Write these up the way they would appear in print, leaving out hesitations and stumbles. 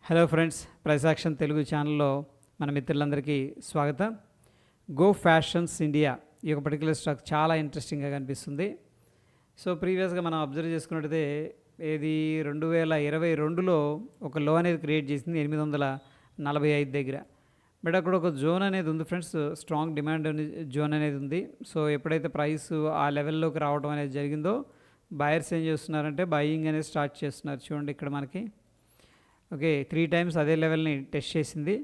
Hello friends, price action Telugu ఛానల్లో మన మిత్రులందరికీ స్వాగతం. గో ఫ్యాషన్స్ ఇండియా ఈ యొక్క పర్టికులర్ స్టాక్ చాలా ఇంట్రెస్టింగ్గా కనిపిస్తుంది. సో ప్రీవియస్గా మనం అబ్జర్వ్ చేసుకున్నట్టయితే ఇది 2022లో ఒక లో అనేది క్రియేట్ చేసింది 845 దగ్గర. బట్ అక్కడ ఒక జోన్ అనేది ఉంది ఫ్రెండ్స్, స్ట్రాంగ్ డిమాండ్ జోన్ అనేది ఉంది. సో ఎప్పుడైతే ప్రైస్ ఆ లెవెల్లోకి రావడం అనేది జరిగిందో బయర్స్ ఏం చేస్తున్నారంటే బయింగ్ అనేది స్టార్ట్ చేస్తున్నారు. చూడండి ఇక్కడ మనకి ఓకే 3 టైమ్స్ అదే లెవెల్ని టెస్ట్ చేసింది.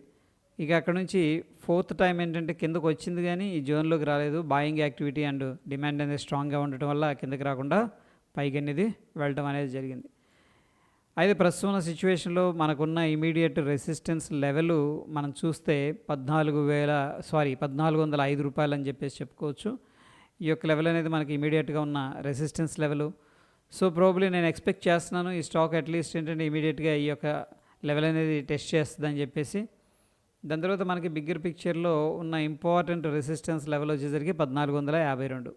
ఇక అక్కడ నుంచి 4th టైం ఏంటంటే కిందకు వచ్చింది కానీ ఈ జోన్లోకి రాలేదు. బాయింగ్ యాక్టివిటీ అండ్ డిమాండ్ అనేది స్ట్రాంగ్గా ఉండటం వల్ల కిందకి రాకుండా పైకి అనేది వెళ్ళడం అనేది జరిగింది. అయితే ప్రస్తుతం ఉన్న సిచ్యువేషన్లో మనకున్న ఇమీడియట్ రెసిస్టెన్స్ లెవెల్ మనం చూస్తే 1405 రూపాయలు అని చెప్పేసి చెప్పుకోవచ్చు. ఈ యొక్క లెవెల్ అనేది మనకి ఇమీడియట్గా ఉన్న రెసిస్టెన్స్ లెవెల్. సో ప్రాబబ్లీ నేను ఎక్స్పెక్ట్ చేస్తున్నాను ఈ స్టాక్ అట్లీస్ట్ ఏంటంటే ఇమీడియట్గా ఈ యొక్క లెవెల్ అనేది టెస్ట్ చేస్తుందని చెప్పేసి. దాని తర్వాత మనకి బిగ్గర్ పిక్చర్లో ఉన్న ఇంపార్టెంట్ రెసిస్టెన్స్ లెవెల్ వచ్చేసరికి 1452.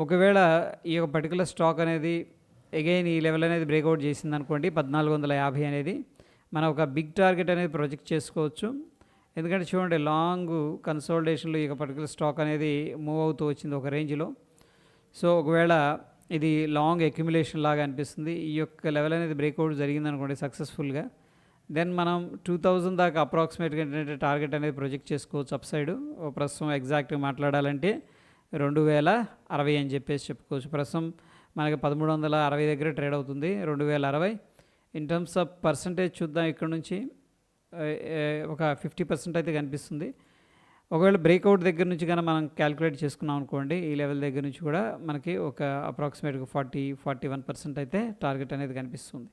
ఒకవేళ ఈ యొక్క పర్టికులర్ స్టాక్ అనేది అగైన్ ఈ లెవెల్ అనేది బ్రేక్అవుట్ చేసింది అనుకోండి 1450 అనేది మనం ఒక బిగ్ టార్గెట్ అనేది ప్రొజెక్ట్ చేసుకోవచ్చు. ఎందుకంటే చూడండి లాంగ్ కన్సోలిడేషన్లో ఈ యొక్క పర్టికులర్ స్టాక్ అనేది మూవ్ అవుతూ వచ్చింది ఒక రేంజ్లో. సో ఒకవేళ ఇది లాంగ్ అక్యుములేషన్ లాగా అనిపిస్తుంది. ఈ యొక్క లెవెల్ అనేది బ్రేక్అవుట్ జరిగింది అనుకోండి సక్సెస్ఫుల్గా, దెన్ మనం 2000 దాకా అప్రాక్సిమేట్గా ఏంటంటే టార్గెట్ అనేది ప్రొజెక్ట్ చేసుకోవచ్చు అప్ సైడ్. ప్రస్తుతం ఎగ్జాక్ట్గా మాట్లాడాలంటే 2060 అని చెప్పేసి చెప్పుకోవచ్చు. ప్రస్తుతం మనకి 1360 దగ్గర ట్రేడ్ అవుతుంది 2060. ఇన్ టర్మ్స్ ఆఫ్ పర్సంటేజ్ చూద్దాం, ఇక్కడ నుంచి ఒక 50% అయితే కనిపిస్తుంది. ఒకవేళ బ్రేక్అవుట్ దగ్గర నుంచి కానీ మనం క్యాలిక్యులేట్ చేసుకున్నాం అనుకోండి ఈ లెవెల్ దగ్గర నుంచి కూడా మనకి ఒక అప్రాక్సిమేట్గా 40-41% అయితే టార్గెట్ అనేది కనిపిస్తుంది.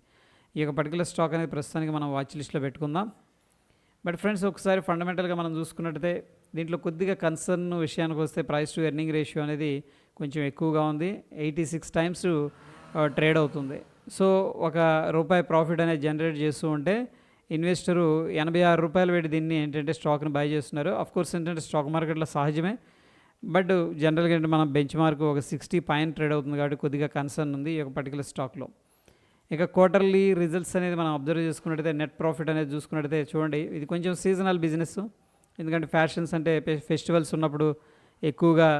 ఈ యొక్క పర్టికులర్ స్టాక్ అనేది ప్రస్తుతానికి మనం వాచ్ లిస్ట్లో పెట్టుకుందాం. బట్ ఫ్రెండ్స్ ఒకసారి ఫండమెంటల్గా మనం చూసుకున్నట్టయితే దీంట్లో కొద్దిగా కన్సర్న్ విషయానికి వస్తే ప్రైస్ టు ఎర్నింగ్ రేషియో అనేది కొంచెం ఎక్కువగా ఉంది. 86 టైమ్స్ ట్రేడ్ అవుతుంది. సో ₹1 ప్రాఫిట్ అనేది జనరేట్ చేస్తూ ఉంటే ఇన్వెస్టరు 86 రూపాయలు పెట్టి దీన్ని ఏంటంటే స్టాక్ని బై చేస్తున్నారు. అఫ్కోర్స్ ఏంటంటే స్టాక్ మార్కెట్లో సహజమే, బట్ జనరల్గా ఏంటంటే మనం బెంచ్ మార్క్ ఒక 60 పైన ట్రేడ్ అవుతుంది కాబట్టి కొద్దిగా కన్సర్న్ ఉంది ఈ యొక్క పర్టికులర్ స్టాక్లో. ఇక క్వార్టర్లీ రిజల్ట్స్ అనేది మనం అబ్జర్వ్ చేసుకున్నట్టయితే నెట్ ప్రాఫిట్ అనేది చూసుకున్నట్టయితే చూడండి ఇది కొంచెం సీజనల్ బిజినెస్. ఎందుకంటే ఫ్యాషన్స్ అంటే ఫెస్టివల్స్ ఉన్నప్పుడు ఎక్కువగా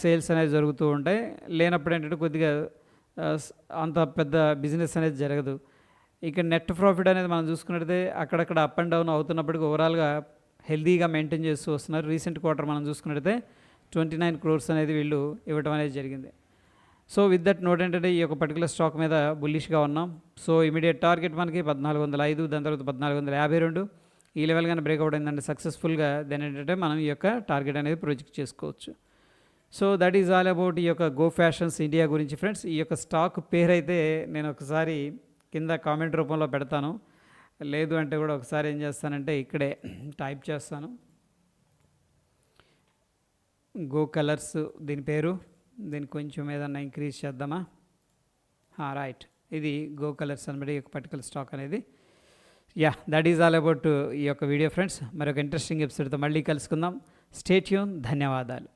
సేల్స్ అనేది జరుగుతూ ఉంటాయి, లేనప్పుడు ఏంటంటే కొద్దిగా అంత పెద్ద బిజినెస్ అనేది జరగదు. ఇక నెట్ ప్రాఫిట్ అనేది మనం చూసుకున్నట్టయితే అక్కడక్కడ అప్ అండ్ డౌన్ అవుతున్నప్పటికీ ఓవరాల్గా హెల్దీగా మెయింటైన్ చేస్తూ వస్తున్నారు. రీసెంట్ క్వార్టర్ మనం చూసుకున్నట్టయితే 29 crores అనేది వీళ్ళు ఇవ్వడం అనేది జరిగింది. సో విత్ దట్ నోట్ ఏంటంటే ఈ యొక్క పర్టికులర్ స్టాక్ మీద బుల్లిష్గా ఉన్నాం. సో ఇమీడియట్ టార్గెట్ మనకి 1405, దాని తర్వాత 1452 ఈ లెవెల్ కానీ బ్రేక్అవుట్ అయిందంటే సక్సెస్ఫుల్గా దాని ఏంటంటే మనం ఈ యొక్క టార్గెట్ అనేది ప్రొజెక్ట్ చేసుకోవచ్చు. So that is all about ఈ యొక్క గో ఫ్యాషన్స్ ఇండియా గురించి ఫ్రెండ్స్. ఈ యొక్క స్టాక్ పేరైతే నేను ఒకసారి కింద కామెంట్ రూపంలో పెడతాను, లేదు అంటే కూడా ఒకసారి ఏం చేస్తానంటే ఇక్కడే టైప్ చేస్తాను. గో కలర్స్ దీని పేరు, దీన్ని కొంచెం ఏదన్నా ఇంక్రీజ్ చేద్దామా? రైట్, ఇది గో కలర్స్ అనమాట ఈ యొక్క పర్టికులర్ స్టాక్ అనేది. దట్ ఈజ్ ఆల్ అబౌట్ ఈ యొక్క వీడియో ఫ్రెండ్స్. మరొక ఇంట్రెస్టింగ్ ఎపిసోడ్తో మళ్ళీ కలుసుకుందాం. Stay tune. ధన్యవాదాలు.